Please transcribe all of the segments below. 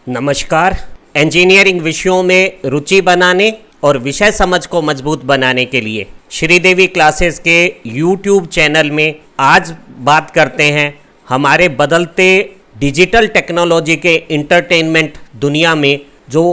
नमस्कार। इंजीनियरिंग विषयों में रुचि बनाने और विषय समझ को मजबूत बनाने के लिए श्रीदेवी क्लासेस के YouTube चैनल में आज बात करते हैं हमारे बदलते डिजिटल टेक्नोलॉजी के इंटरटेनमेंट दुनिया में जो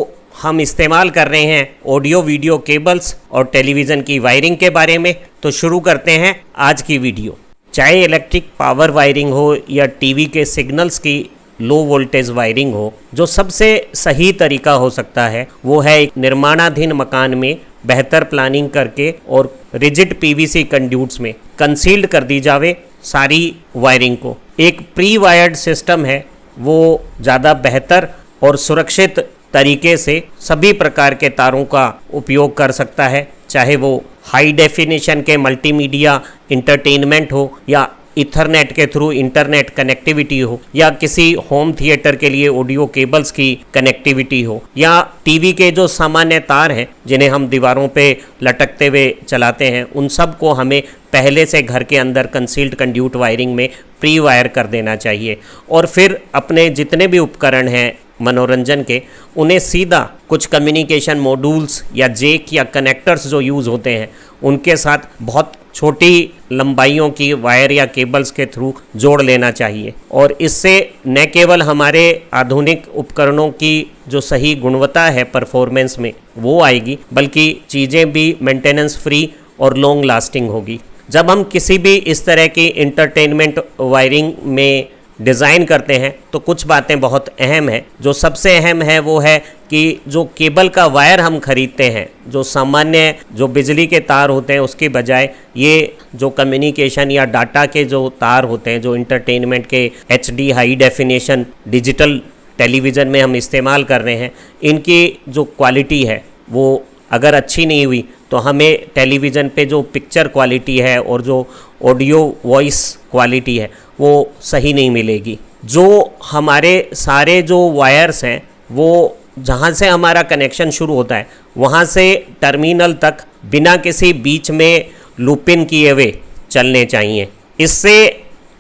हम इस्तेमाल कर रहे हैं ऑडियो वीडियो केबल्स और टेलीविज़न की वायरिंग के बारे में। तो शुरू करते हैं आज की वीडियो। चाहे इलेक्ट्रिक पावर वायरिंग हो या टीवी के सिग्नल्स की लो वोल्टेज वायरिंग हो, जो सबसे सही तरीका हो सकता है वो है एक निर्माणाधीन मकान में बेहतर प्लानिंग करके और रिजिड पीवीसी कंड्यूट्स में कंसील्ड कर दी जावे सारी वायरिंग को। एक प्री वायर्ड सिस्टम है वो ज़्यादा बेहतर और सुरक्षित तरीके से सभी प्रकार के तारों का उपयोग कर सकता है, चाहे वो हाई डेफिनेशन के मल्टीमीडिया इंटरटेनमेंट हो या इथरनेट के थ्रू इंटरनेट कनेक्टिविटी हो या किसी होम थिएटर के लिए ऑडियो केबल्स की कनेक्टिविटी हो या टीवी के जो सामान्य तार हैं जिन्हें हम दीवारों पे लटकते हुए चलाते हैं, उन सब को हमें पहले से घर के अंदर कंसील्ड कंड्यूट वायरिंग में प्री वायर कर देना चाहिए। और फिर अपने जितने भी उपकरण हैं मनोरंजन के, उन्हें सीधा कुछ कम्युनिकेशन मॉड्यूल्स या जैक या कनेक्टर्स जो यूज़ होते हैं उनके साथ बहुत छोटी लंबाइयों की वायर या केबल्स के थ्रू जोड़ लेना चाहिए। और इससे न केवल हमारे आधुनिक उपकरणों की जो सही गुणवत्ता है परफॉर्मेंस में वो आएगी, बल्कि चीज़ें भी मेंटेनेंस फ्री और लॉन्ग लास्टिंग होगी। जब हम किसी भी इस तरह की इंटरटेनमेंट वायरिंग में डिज़ाइन करते हैं तो कुछ बातें बहुत अहम हैं। जो सबसे अहम है वो है कि जो केबल का वायर हम खरीदते हैं, जो सामान्य जो बिजली के तार होते हैं उसके बजाय ये जो कम्युनिकेशन या डाटा के जो तार होते हैं, जो इंटरटेनमेंट के HD high definition digital television में हम इस्तेमाल कर रहे हैं, इनकी जो क्वालिटी है वो अगर अच्छी नहीं हुई तो हमें टेलीविज़न पे जो पिक्चर क्वालिटी है और जो ऑडियो वॉइस क्वालिटी है वो सही नहीं मिलेगी। जो हमारे सारे जो वायर्स हैं वो जहाँ से हमारा कनेक्शन शुरू होता है वहाँ से टर्मिनल तक बिना किसी बीच में लूप इन किए हुए चलने चाहिए। इससे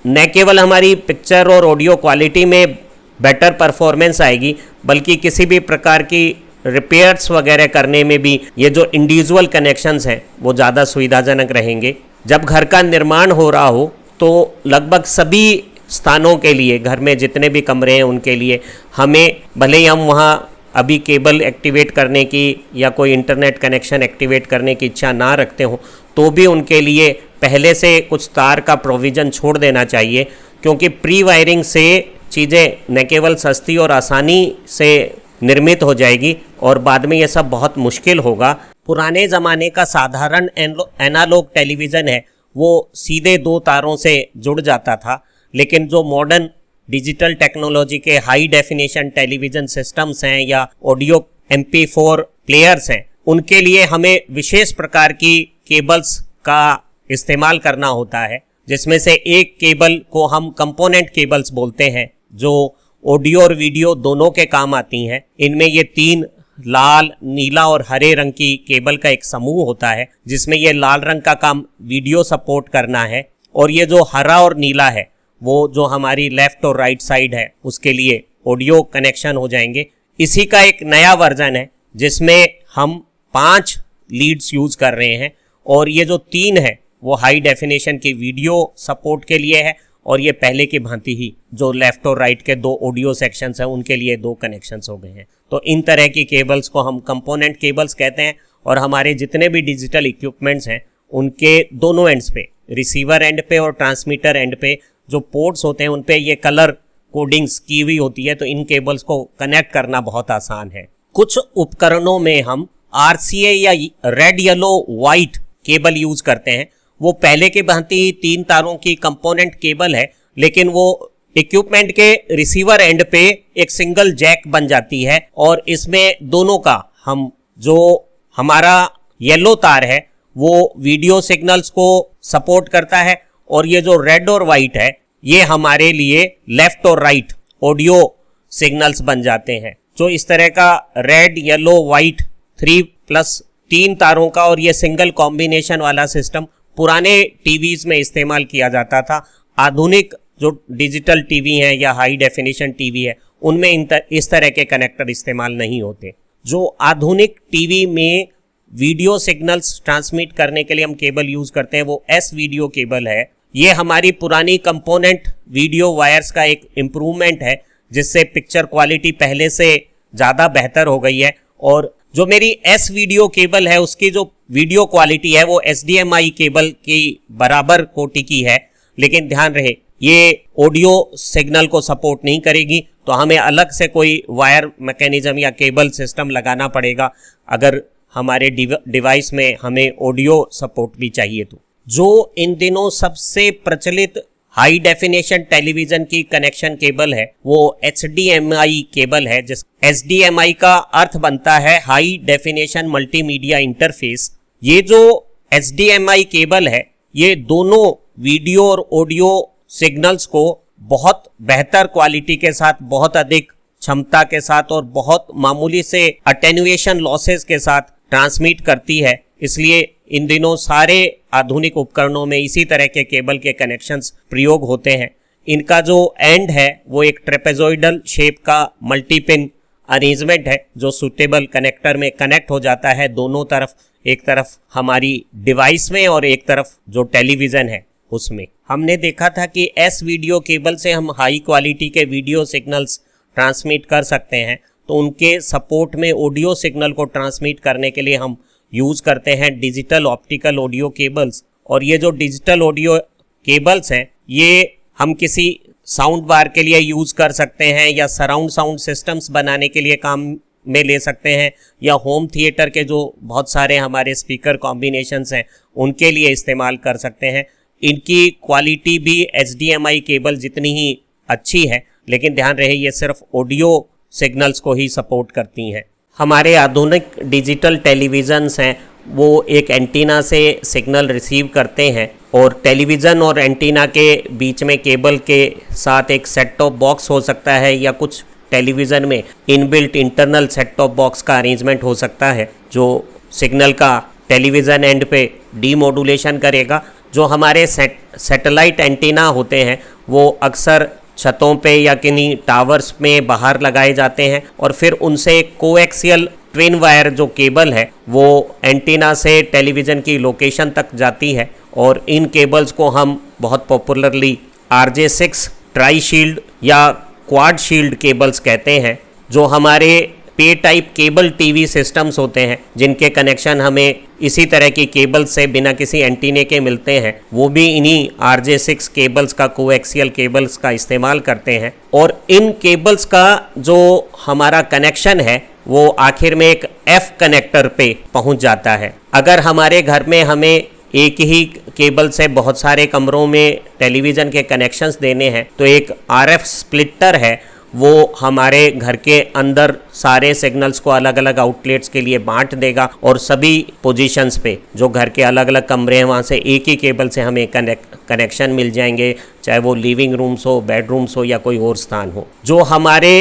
न केवल हमारी पिक्चर और ऑडियो क्वालिटी में बेटर परफॉर्मेंस आएगी, बल्कि किसी भी प्रकार की रिपेयर्स वगैरह करने में भी ये जो इंडिविजुअल कनेक्शंस हैं वो ज़्यादा सुविधाजनक रहेंगे। जब घर का निर्माण हो रहा हो तो लगभग सभी स्थानों के लिए, घर में जितने भी कमरे हैं उनके लिए हमें, भले ही हम वहाँ अभी केबल एक्टिवेट करने की या कोई इंटरनेट कनेक्शन एक्टिवेट करने की इच्छा ना रखते हो, तो भी उनके लिए पहले से कुछ तार का प्रोविज़न छोड़ देना चाहिए, क्योंकि प्री वायरिंग से चीज़ें न केवल सस्ती और आसानी से निर्मित हो जाएगी और बाद में यह सब बहुत मुश्किल होगा। पुराने ज़माने का साधारण एनालॉग टेलीविज़न है वो सीधे दो तारों से जुड़ जाता था, लेकिन जो मॉडर्न डिजिटल टेक्नोलॉजी के हाई डेफिनेशन टेलीविज़न सिस्टम्स हैं या ऑडियो MP4 प्लेयर्स हैं, उनके लिए हमें विशेष प्रकार की केबल्स का इस्तेमाल करना होता है, जिसमें से एक केबल को हम कंपोनेंट केबल्स बोलते हैं, जो ऑडियो और वीडियो दोनों के काम आती हैं। इनमें ये 3 लाल, नीला और हरे रंग की केबल का एक समूह होता है, जिसमें ये लाल रंग का काम वीडियो सपोर्ट करना है और ये जो हरा और नीला है वो जो हमारी लेफ्ट और राइट साइड है उसके लिए ऑडियो कनेक्शन हो जाएंगे। इसी का एक नया वर्जन है जिसमें हम 5 लीड्स यूज़ कर रहे हैं और ये जो 3 है वो हाई डेफिनेशन की वीडियो सपोर्ट के लिए है और ये पहले की भांति ही जो लेफ़्ट और राइट के 2 ऑडियो सेक्शंस हैं उनके लिए 2 कनेक्शंस हो गए हैं। तो इन तरह की केबल्स को हम कंपोनेंट केबल्स कहते हैं और हमारे जितने भी डिजिटल इक्विपमेंट्स हैं उनके दोनों एंड्स पे, रिसीवर एंड पे और ट्रांसमीटर एंड पे जो पोर्ट्स होते हैं उन पे ये कलर कोडिंग्स की हुई होती है, तो इन केबल्स को कनेक्ट करना बहुत आसान है। कुछ उपकरणों में हम RCA या red yellow white cable use करते हैं। वो पहले के भांति 3 तारों की कंपोनेंट केबल है, लेकिन वो इक्विपमेंट के रिसीवर एंड पे एक सिंगल जैक बन जाती है और इसमें दोनों का हम जो हमारा येलो तार है वो वीडियो सिग्नल्स को सपोर्ट करता है और ये जो रेड और वाइट है ये हमारे लिए लेफ्ट और राइट ऑडियो सिग्नल्स बन जाते हैं। जो इस तरह का रेड येलो वाइट 3+3 तारों का और ये सिंगल कॉम्बिनेशन वाला सिस्टम पुराने टीवीज में इस्तेमाल किया जाता था। आधुनिक जो डिजिटल टीवी हैं या हाई डेफिनेशन टीवी है उनमें इस तरह के कनेक्टर इस्तेमाल नहीं होते। जो आधुनिक टीवी में वीडियो सिग्नल्स ट्रांसमिट करने के लिए हम केबल यूज करते हैं वो एस वीडियो केबल है। ये हमारी पुरानी कंपोनेंट वीडियो वायर्स का एक इम्प्रूवमेंट है, जिससे पिक्चर क्वालिटी पहले से ज़्यादा बेहतर हो गई है। और जो मेरी एस वीडियो केबल है उसकी जो वीडियो क्वालिटी है वो HDMI केबल की बराबर कोटि की है, लेकिन ध्यान रहे ये ऑडियो सिग्नल को सपोर्ट नहीं करेगी, तो हमें अलग से कोई वायर मैकेनिज्म या केबल सिस्टम लगाना पड़ेगा अगर हमारे डिवाइस में हमें ऑडियो सपोर्ट भी चाहिए। तो जो इन दिनों सबसे प्रचलित हाई डेफिनेशन टेलीविजन की कनेक्शन केबल है वो HDMI केबल है, जिस HDMI का अर्थ बनता है हाई डेफिनेशन मल्टीमीडिया इंटरफेस। ये जो HDMI केबल है ये दोनों वीडियो और ऑडियो सिग्नल्स को बहुत बेहतर क्वालिटी के साथ, बहुत अधिक क्षमता के साथ और बहुत मामूली से अटेन्युएशन लॉसेस के साथ ट्रांसमिट करती है। इसलिए इन दिनों सारे आधुनिक उपकरणों में इसी तरह के केबल के कनेक्शंस प्रयोग होते हैं। इनका जो एंड है वो एक ट्रेपेजॉइडल शेप का मल्टीपिन अरेंजमेंट है जो सूटेबल कनेक्टर में कनेक्ट हो जाता है दोनों तरफ, एक तरफ हमारी डिवाइस में और एक तरफ जो टेलीविज़न है उसमें। हमने देखा था कि एस वीडियो केबल से हम हाई क्वालिटी के वीडियो सिग्नल्स ट्रांसमिट कर सकते हैं, तो उनके सपोर्ट में ऑडियो सिग्नल को ट्रांसमिट करने के लिए हम यूज़ करते हैं डिजिटल ऑप्टिकल ऑडियो केबल्स। और ये जो डिजिटल ऑडियो केबल्स हैं ये हम किसी साउंड बार के लिए यूज़ कर सकते हैं या सराउंड साउंड सिस्टम्स बनाने के लिए काम में ले सकते हैं, या होम थिएटर के जो बहुत सारे हमारे स्पीकर कॉम्बिनेशंस हैं उनके लिए इस्तेमाल कर सकते हैं। इनकी क्वालिटी भी HDMI केबल जितनी ही अच्छी है, लेकिन ध्यान रहे ये सिर्फ ऑडियो सिग्नल्स को ही सपोर्ट करती हैं। हमारे आधुनिक डिजिटल टेलीविज़न्स हैं वो एक एंटीना से सिग्नल रिसीव करते हैं और टेलीविज़न और एंटीना के बीच में केबल के साथ एक सेट टॉप बॉक्स हो सकता है, या कुछ टेलीविज़न में inbuilt internal set top box का अरेंजमेंट हो सकता है जो सिग्नल का टेलीविज़न एंड पे डीमॉड्यूलेशन करेगा। जो हमारे सैटेलाइट एंटीना होते हैं वो अक्सर छतों पे या किन्हीं टावर्स में बाहर लगाए जाते हैं और फिर उनसे एक कोएक्सियल ट्विन वायर जो केबल है वो एंटीना से टेलीविज़न की लोकेशन तक जाती है। और इन केबल्स को हम बहुत पॉपुलरली RJ6 ट्राई शील्ड या क्वाड शील्ड केबल्स कहते हैं, जो हमारे पे टाइप केबल टीवी सिस्टम्स होते हैं जिनके कनेक्शन हमें इसी तरह की केबल से बिना किसी एंटीने के मिलते हैं, वो भी इन्हीं RJ6 केबल्स का कोएक्सियल केबल्स का इस्तेमाल करते हैं। और इन केबल्स का जो हमारा कनेक्शन है वो आखिर में एक F कनेक्टर पे पहुंच जाता है। अगर हमारे घर में हमें एक ही केबल से बहुत सारे कमरों में टेलीविज़न के कनेक्शंस देने हैं तो एक RF स्प्लिटर है वो हमारे घर के अंदर सारे सिग्नल्स को अलग अलग आउटलेट्स के लिए बांट देगा और सभी पोजीशंस पे जो घर के अलग अलग कमरे हैं वहाँ से एक ही केबल से हमें कनेक्शन मिल जाएंगे, चाहे वो लिविंग रूम्स हो, बेडरूम्स हो या कोई और स्थान हो। जो हमारे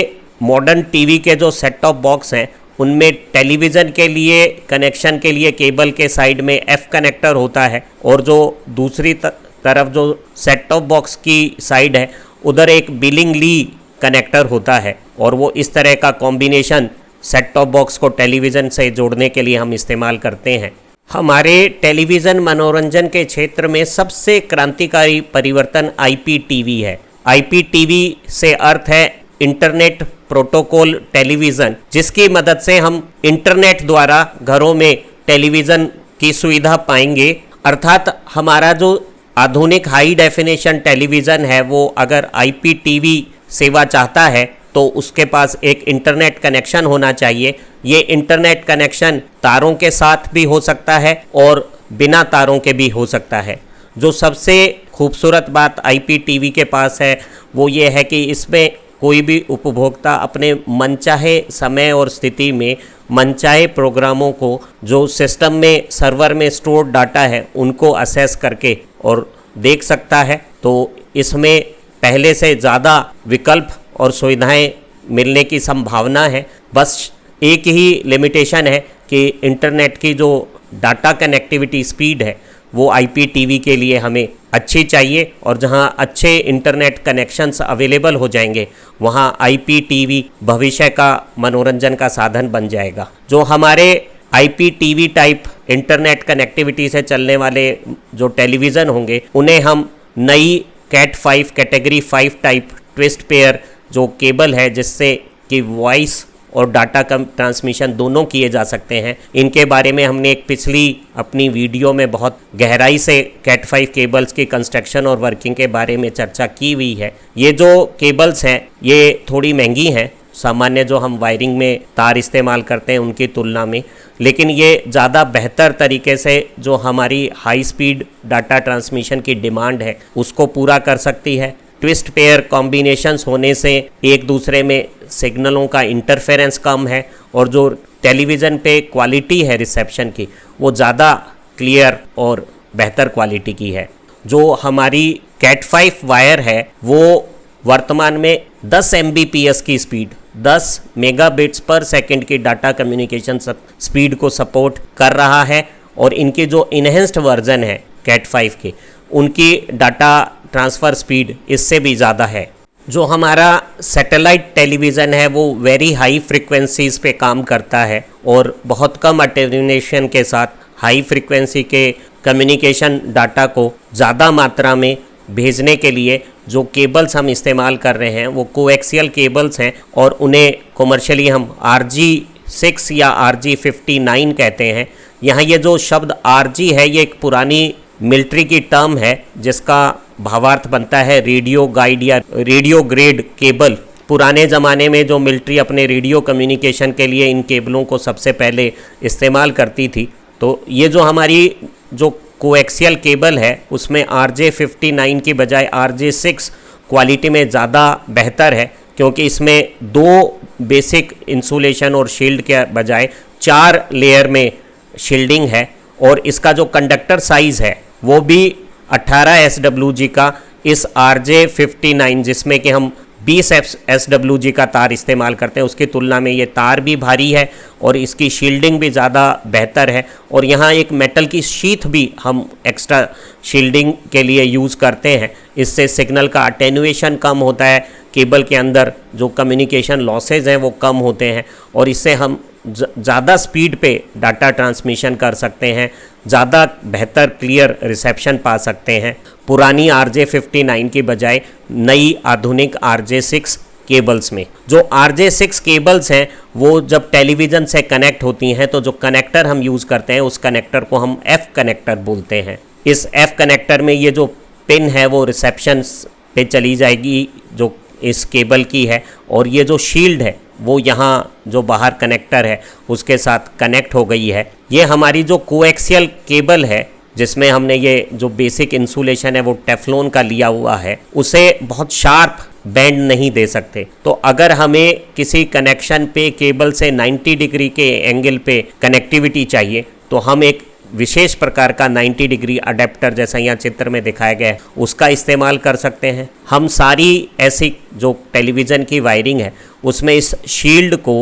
मॉडर्न टीवी के जो सेट टॉप बॉक्स हैं उनमें टेलीविज़न के लिए कनेक्शन के लिए केबल के साइड में F कनेक्टर होता है और जो दूसरी तरफ जो सेट टॉप बॉक्स की साइड है उधर एक बिलिंगली कनेक्टर होता है। और वो इस तरह का कॉम्बिनेशन सेट टॉप बॉक्स को टेलीविज़न से जोड़ने के लिए हम इस्तेमाल करते हैं। हमारे टेलीविज़न मनोरंजन के क्षेत्र में सबसे क्रांतिकारी परिवर्तन IPTV है। IPTV से अर्थ है इंटरनेट प्रोटोकॉल टेलीविज़न, जिसकी मदद से हम इंटरनेट द्वारा घरों में टेलीविज़न की सुविधा पाएंगे। अर्थात हमारा जो आधुनिक हाई डेफिनेशन टेलीविज़न है वो अगर IPTV सेवा चाहता है तो उसके पास एक इंटरनेट कनेक्शन होना चाहिए। ये इंटरनेट कनेक्शन तारों के साथ भी हो सकता है और बिना तारों के भी हो सकता है। जो सबसे खूबसूरत बात IPTV के पास है वो ये है कि इसमें कोई भी उपभोक्ता अपने मनचाहे समय और स्थिति में मनचाहे प्रोग्रामों को जो सिस्टम में सर्वर में स्टोर्ड डाटा है उनको असेस करके और देख सकता है। तो इसमें पहले से ज़्यादा विकल्प और सुविधाएं मिलने की संभावना है। बस एक ही लिमिटेशन है कि इंटरनेट की जो डाटा कनेक्टिविटी स्पीड है वो IPTV के लिए हमें अच्छी चाहिए, और जहां अच्छे इंटरनेट कनेक्शंस अवेलेबल हो जाएंगे वहां IPTV भविष्य का मनोरंजन का साधन बन जाएगा। जो हमारे IPTV टाइप इंटरनेट कनेक्टिविटी से चलने वाले जो टेलीविज़न होंगे उन्हें हम नई cat 5 category 5 type twist pair जो केबल है, जिससे कि वॉइस और डाटा कम ट्रांसमिशन दोनों किए जा सकते हैं, इनके बारे में हमने एक पिछली अपनी वीडियो में बहुत गहराई से कैट 5 केबल्स की कंस्ट्रक्शन और वर्किंग के बारे में चर्चा की हुई है। ये जो केबल्स हैं ये थोड़ी महंगी हैं सामान्य जो हम वायरिंग में तार इस्तेमाल करते हैं उनकी तुलना में, लेकिन ये ज़्यादा बेहतर तरीके से जो हमारी हाई स्पीड डाटा ट्रांसमिशन की डिमांड है उसको पूरा कर सकती है। ट्विस्ट पेयर कॉम्बिनेशंस होने से एक दूसरे में सिग्नलों का इंटरफेरेंस कम है, और जो टेलीविज़न पे क्वालिटी है रिसेप्शन की वो ज़्यादा क्लियर और बेहतर क्वालिटी की है। जो हमारी कैट 5 वायर है वो वर्तमान में 10 Mbps की स्पीड 10 मेगाबिट्स पर सेकंड की डाटा कम्युनिकेशन स्पीड को सपोर्ट कर रहा है, और इनकी जो इन्हेंस्ड वर्जन है कैट 5 की उनकी डाटा ट्रांसफ़र स्पीड इससे भी ज़्यादा है। जो हमारा सैटेलाइट टेलीविज़न है वो वेरी हाई फ्रीक्वेंसीज़ पे काम करता है, और बहुत कम अटेन्यूएशन के साथ हाई फ्रीक्वेंसी के कम्युनिकेशन डाटा को ज़्यादा मात्रा में भेजने के लिए जो केबल्स हम इस्तेमाल कर रहे हैं वो कोएक्सियल केबल्स हैं, और उन्हें कमर्शियली हम RG6 या RG59 कहते हैं। यहाँ ये जो शब्द RG है ये एक पुरानी मिलिट्री की टर्म है जिसका भावार्थ बनता है रेडियो गाइड या रेडियो ग्रेड केबल। पुराने ज़माने में जो मिलिट्री अपने रेडियो कम्युनिकेशन के लिए इन केबलों को सबसे पहले इस्तेमाल करती थी, तो ये जो हमारी जो कोएक्सियल केबल है उसमें RJ59 की बजाय RJ6 क्वालिटी में ज़्यादा बेहतर है, क्योंकि इसमें 2 बेसिक इंसुलेशन और शील्ड के बजाय 4 लेयर में शील्डिंग है, और इसका जो कंडक्टर साइज़ है वो भी 18 SWG का इस RJ59 जिसमें कि हम 20 SWG का तार इस्तेमाल करते हैं उसकी तुलना में ये तार भी भारी है और इसकी शील्डिंग भी ज़्यादा बेहतर है। और यहाँ एक मेटल की शीथ भी हम एक्स्ट्रा शील्डिंग के लिए यूज़ करते हैं, इससे सिग्नल का अटेन्यूएशन कम होता है, केबल के अंदर जो कम्युनिकेशन लॉसेज हैं वो कम होते हैं, और इससे हम ज़्यादा स्पीड पे डाटा ट्रांसमिशन कर सकते हैं, ज़्यादा बेहतर क्लियर रिसेप्शन पा सकते हैं पुरानी RJ59 की बजाय नई आधुनिक RJ6 केबल्स में। जो RJ6 केबल्स हैं वो जब टेलीविज़न से कनेक्ट होती हैं तो जो कनेक्टर हम यूज़ करते हैं उस कनेक्टर को हम F कनेक्टर बोलते हैं। इस F कनेक्टर में ये जो पिन है वो रिसेप्शन पे चली जाएगी जो इस केबल की है, और ये जो शील्ड है वो यहाँ जो बाहर कनेक्टर है उसके साथ कनेक्ट हो गई है। ये हमारी जो कोएक्सियल केबल है जिसमें हमने ये जो बेसिक इंसुलेशन है वो टेफ्लॉन का लिया हुआ है, उसे बहुत शार्प बैंड नहीं दे सकते। तो अगर हमें किसी कनेक्शन पे केबल से 90 डिग्री के एंगल पे कनेक्टिविटी चाहिए तो हम एक विशेष प्रकार का 90 डिग्री अडेप्टर जैसा यहाँ चित्र में दिखाया गया है उसका इस्तेमाल कर सकते हैं। हम सारी ऐसी जो टेलीविज़न की वायरिंग है उसमें इस शील्ड को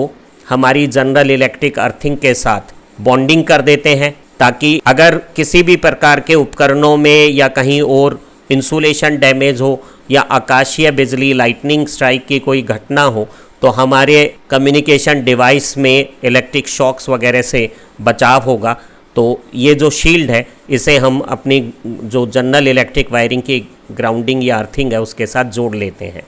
हमारी जनरल इलेक्ट्रिक अर्थिंग के साथ बॉन्डिंग कर देते हैं, ताकि अगर किसी भी प्रकार के उपकरणों में या कहीं और इंसुलेशन डैमेज हो या आकाशीय बिजली लाइटनिंग स्ट्राइक की कोई घटना हो तो हमारे कम्युनिकेशन डिवाइस में इलेक्ट्रिक शॉक्स वगैरह से बचाव होगा। तो ये जो शील्ड है इसे हम अपनी जो जनरल इलेक्ट्रिक वायरिंग की ग्राउंडिंग या अर्थिंग है उसके साथ जोड़ लेते हैं।